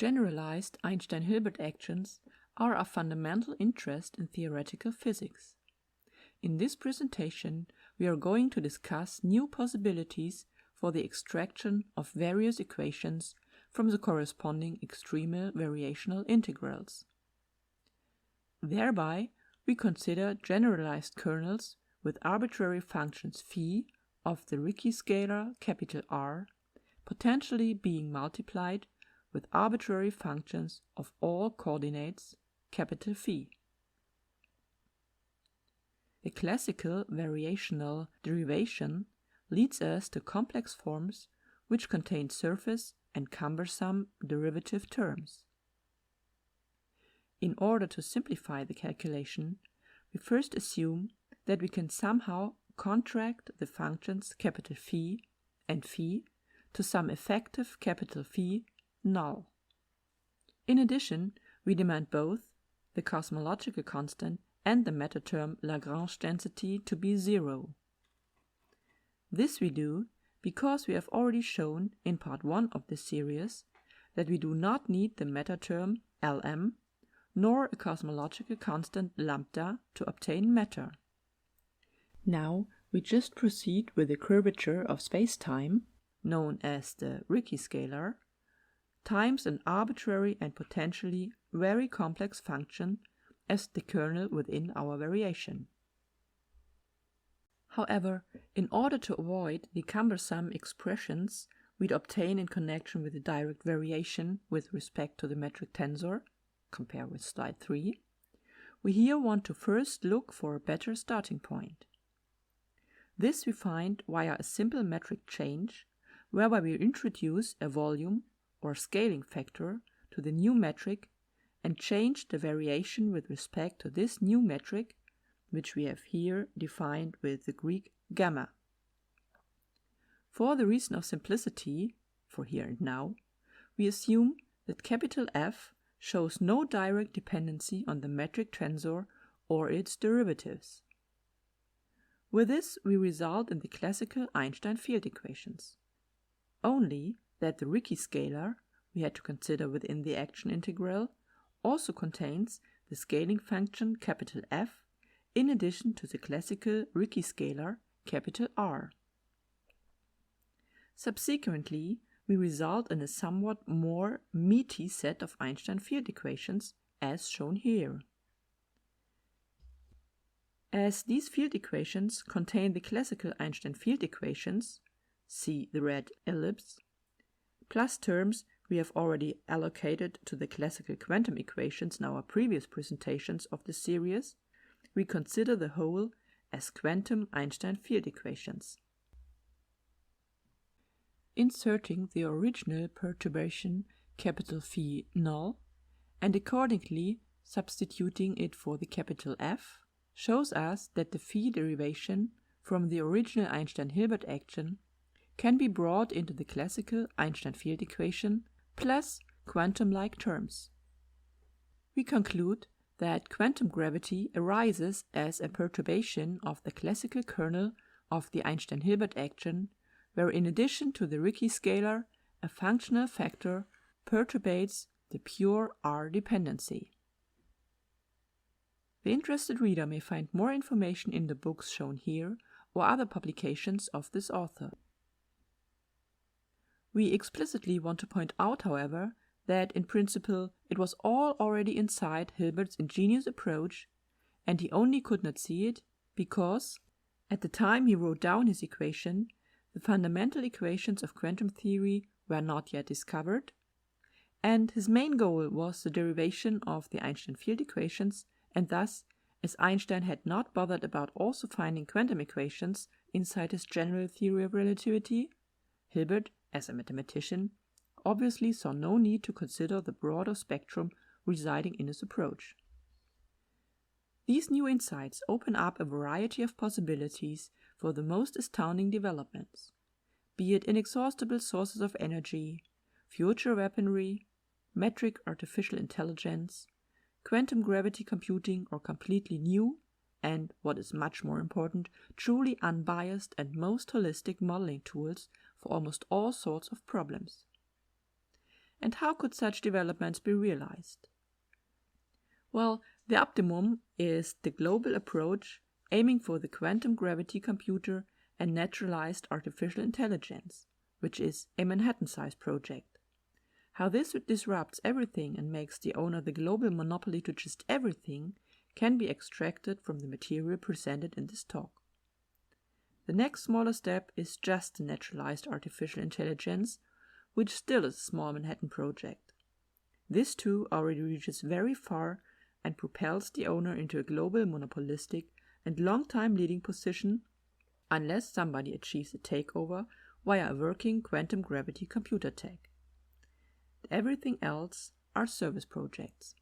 Generalized Einstein-Hilbert actions are of fundamental interest in theoretical physics. In this presentation, we are going to discuss new possibilities for the extraction of various equations from the corresponding extremal variational integrals. Thereby, we consider generalized kernels with arbitrary functions phi of the Ricci scalar R, potentially being multiplied with arbitrary functions of all coordinates phi. The classical variational derivation leads us to complex forms which contain surface and cumbersome derivative terms. In order to simplify the calculation, we first assume that we can somehow contract the functions phi and phi to some effective Phi null. In addition, we demand both the cosmological constant and the matter term Lagrange density to be 0. This we do because we have already shown in part 1 of this series that we do not need the matter term Lm nor a cosmological constant lambda to obtain matter. Now we just proceed with the curvature of spacetime, known as the Ricci scalar, times an arbitrary and potentially very complex function as the kernel within our variation. However, in order to avoid the cumbersome expressions we'd obtain in connection with the direct variation with respect to the metric tensor, compare with slide 3, we here want to first look for a better starting point. This we find via a simple metric change, whereby we introduce a volume or scaling factor to the new metric and change the variation with respect to this new metric, which we have here defined with the Greek gamma. For the reason of simplicity, for here and now, we assume that capital F shows no direct dependency on the metric tensor or its derivatives. With this, we result in the classical Einstein field equations. Only that the Ricci scalar we had to consider within the action integral also contains the scaling function F in addition to the classical Ricci scalar R. Subsequently, we result in a somewhat more meaty set of Einstein field equations as shown here. As these field equations contain the classical Einstein field equations, see the red ellipse, plus terms we have already allocated to the classical quantum equations in our previous presentations of the series, we consider the whole as quantum Einstein field equations. Inserting the original perturbation Phi null and accordingly substituting it for the F shows us that the phi derivation from the original Einstein-Hilbert action can be brought into the classical Einstein field equation plus quantum-like terms. We conclude that quantum gravity arises as a perturbation of the classical kernel of the Einstein-Hilbert action, where in addition to the Ricci scalar, a functional factor perturbates the pure R-dependency. The interested reader may find more information in the books shown here or other publications of this author. We explicitly want to point out, however, that in principle it was all already inside Hilbert's ingenious approach, and he only could not see it because, at the time he wrote down his equation, the fundamental equations of quantum theory were not yet discovered, and his main goal was the derivation of the Einstein field equations, and thus, as Einstein had not bothered about also finding quantum equations inside his general theory of relativity, Hilbert, as a mathematician, obviously saw no need to consider the broader spectrum residing in his approach. These new insights open up a variety of possibilities for the most astounding developments, be it inexhaustible sources of energy, future weaponry, metric artificial intelligence, quantum gravity computing, or completely new, and, what is much more important, truly unbiased and most holistic modeling tools for almost all sorts of problems. and how could such developments be realized? Well, the optimum is the global approach aiming for the quantum gravity computer and naturalized artificial intelligence, which is a Manhattan-sized project. How this disrupts everything and makes the owner the global monopoly to just everything can be extracted from the material presented in this talk. The next smaller step is just the naturalized artificial intelligence, which still is a small Manhattan project. This too already reaches very far and propels the owner into a global monopolistic and long-time leading position unless somebody achieves a takeover via a working quantum gravity computer tech. Everything else are service projects.